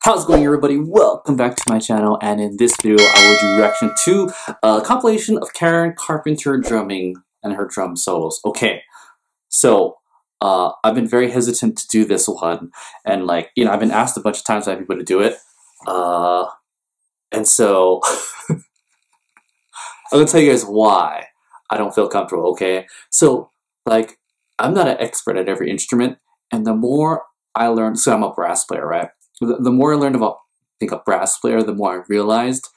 How's it going, everybody? Welcome back to my channel, and in this video I will do reaction to a compilation of Karen Carpenter drumming and her drum solos. Okay, so I've been very hesitant to do this one, and I've been asked a bunch of times by people to do it, and so I'm gonna tell you guys why I don't feel comfortable. Okay, so I'm not an expert at every instrument, and the more I learn, so I'm a brass player, right? The more I learned about being a brass player, the more I realized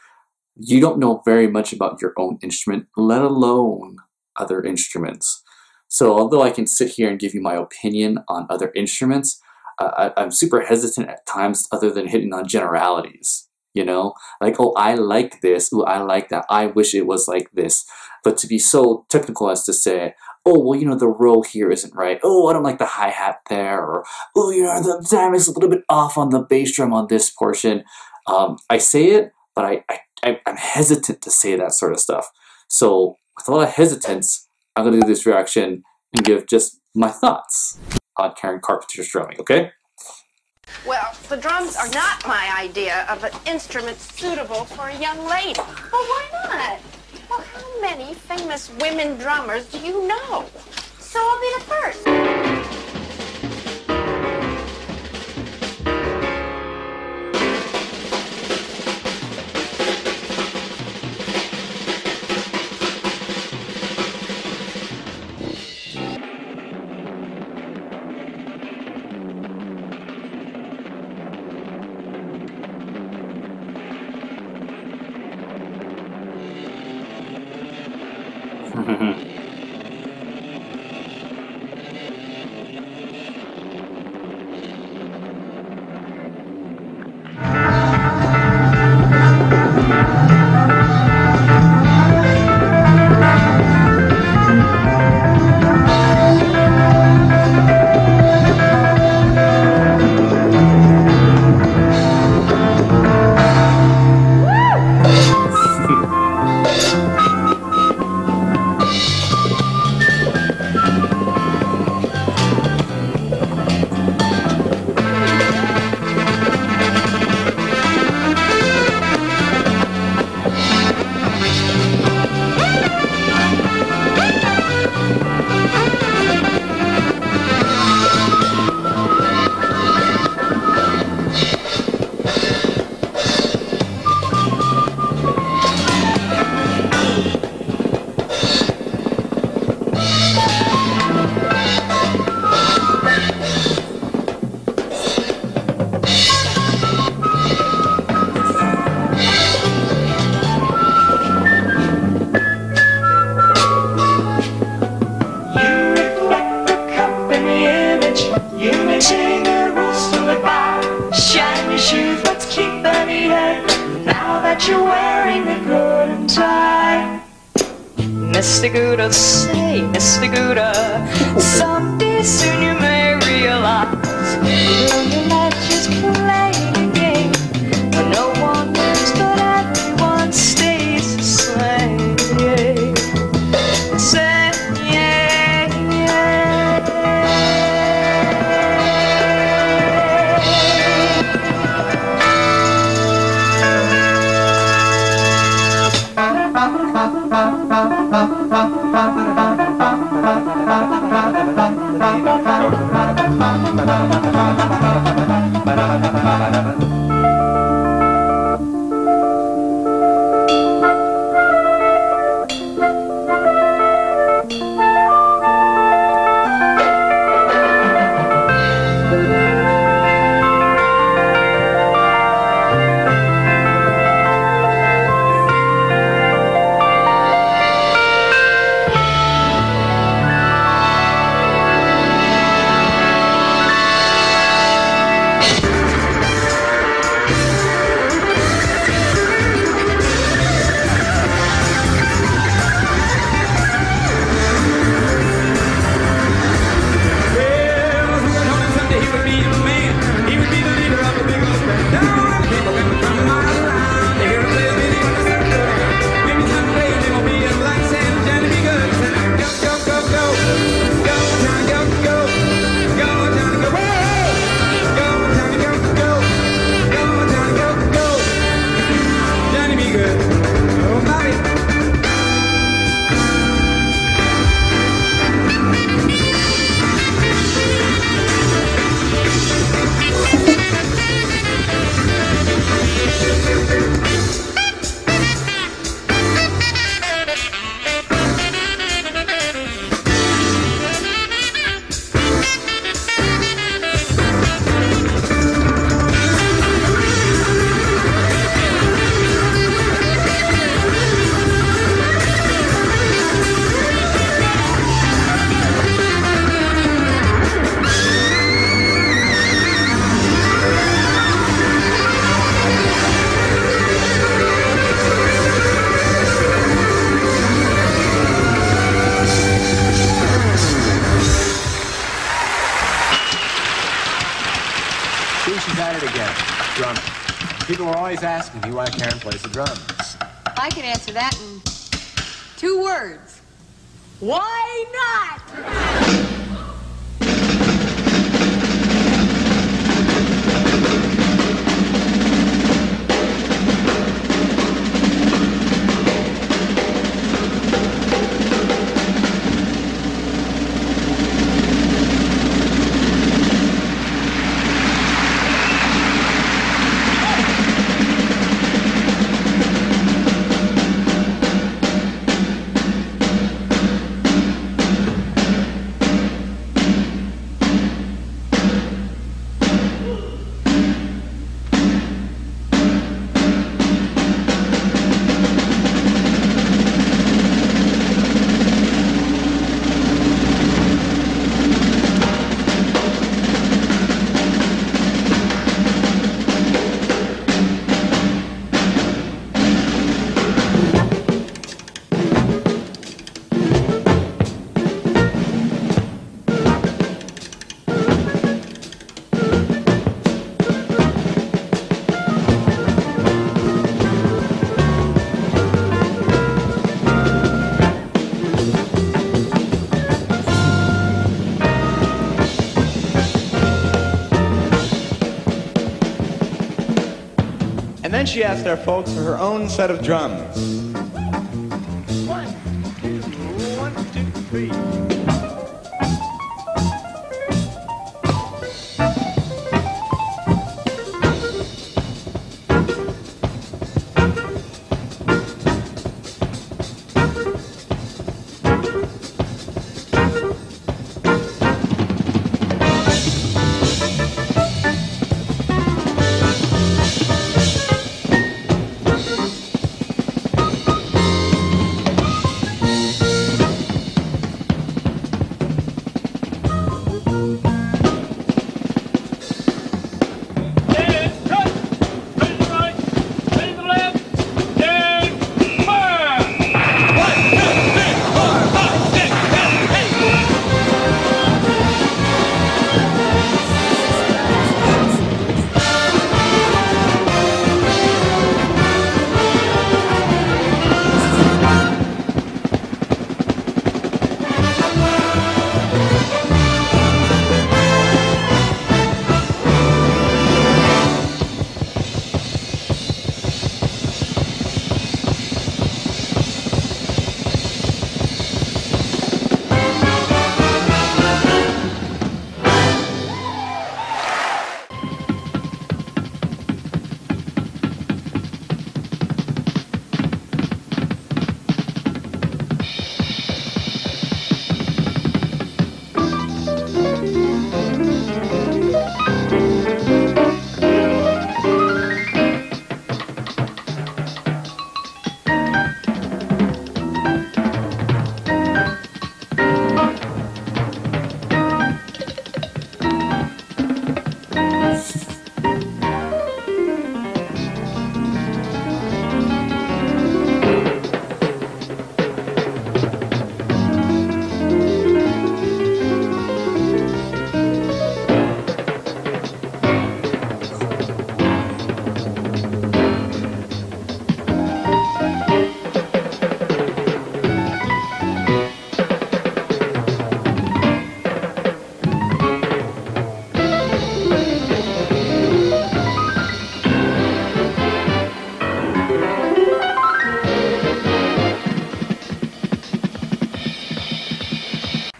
you don't know very much about your own instrument, let alone other instruments. So although I can sit here and give you my opinion on other instruments, I'm super hesitant at times other than hitting on generalities. You know, like, oh, I like this, oh, I like that, I wish it was like this. But to be so technical as to say, oh, well, you know, the roll here isn't right. Oh, I don't like the hi-hat there. Or, oh, you know, the dynamic's a little bit off on the bass drum on this portion. I say it, but I'm hesitant to say that sort of stuff. So with a lot of hesitance, I'm going to do this reaction and give just my thoughts on Karen Carpenter's drumming, okay? Well, the drums are not my idea of an instrument suitable for a young lady. Well, why not? Well, how many famous women drummers do you know? So I'll be the first. You're wearing a coat and tie. Mr. Gooder, say, Mr. Gooder, someday soon you may realize your life just playing a game where no one wins but everyone stays the same. Yeah. Say, yeah, yeah. again? Drumming. People are always asking me why Karen plays the drums. I can answer that in 2 words. Why not? And then she asked our folks for her own set of drums. 1, 2, 1, 2, 3.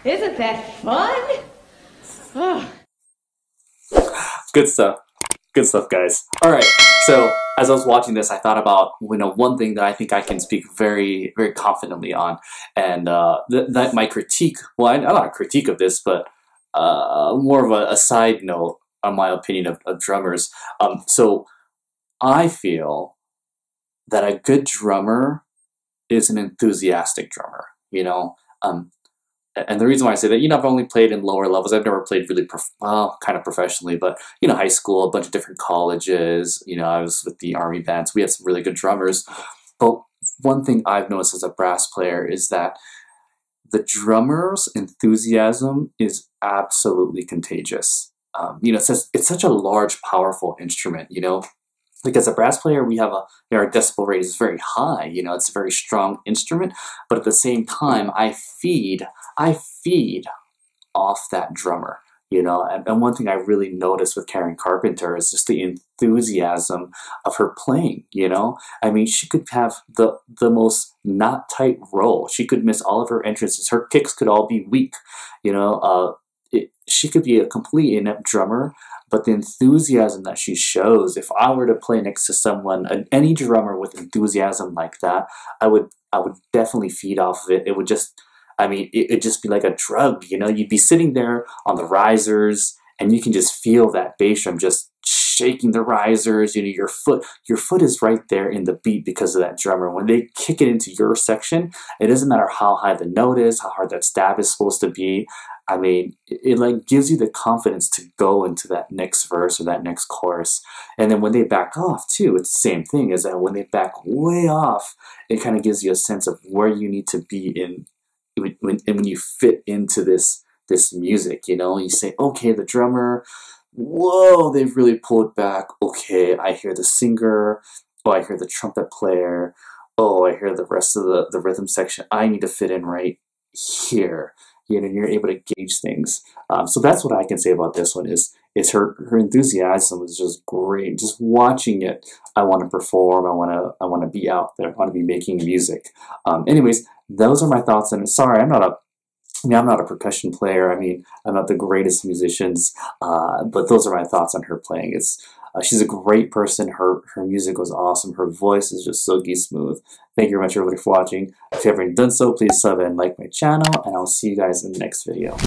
Isn't that fun? Oh. Good stuff. Good stuff, guys. All right. So as I was watching this, I thought about one thing that I think I can speak very, very confidently on, and that my critique. Well, not a critique of this, but more of a side note on my opinion of drummers. So I feel that a good drummer is an enthusiastic drummer. And the reason why I say that, I've only played in lower levels. I've never played really, kind of professionally, but, high school, a bunch of different colleges. I was with the Army bands. We had some really good drummers. But one thing I've noticed as a brass player is that the drummer's enthusiasm is absolutely contagious. you know, it's such a large, powerful instrument, you know. Like as a brass player, we have our decibel rate is very high, you know, it's a very strong instrument, but at the same time, I feed off that drummer, you know. And one thing I really noticed with Karen Carpenter is just the enthusiasm of her playing, you know. I mean, she could have the most not tight roll. She could miss all of her entrances. Her kicks could all be weak, you know. She could be a complete inept drummer, but the enthusiasm that she shows, if I were to play next to someone, any drummer with enthusiasm like that, I would definitely feed off of it. It would just, I mean, it'd just be like a drug, you know. You'd be sitting there on the risers, and you can just feel that bass drum just shaking the risers. You know, your foot is right there in the beat because of that drummer. When they kick it into your section, it doesn't matter how high the note is, how hard that stab is supposed to be. I mean, it like gives you the confidence to go into that next verse or that next chorus. And then when they back off too, it's the same thing, is that when they back way off, it kind of gives you a sense of where you need to be in when you fit into this music, you know. You say, okay, the drummer, whoa, they've really pulled back. Okay, I hear the singer. Oh, I hear the trumpet player. Oh, I hear the rest of the rhythm section. I need to fit in right here. You know, you're able to gauge things. So that's what I can say about this one is her enthusiasm was just great. Just watching it, I want to perform. I want to be out there. I want to be making music. Anyways, those are my thoughts. And sorry, I'm not a percussion player. I mean, I'm not the greatest musicians, but those are my thoughts on her playing. She's a great person. Her music was awesome. Her voice is just silky smooth. Thank you very much, everybody, for watching. If you haven't done so, please sub and like my channel, and I'll see you guys in the next video.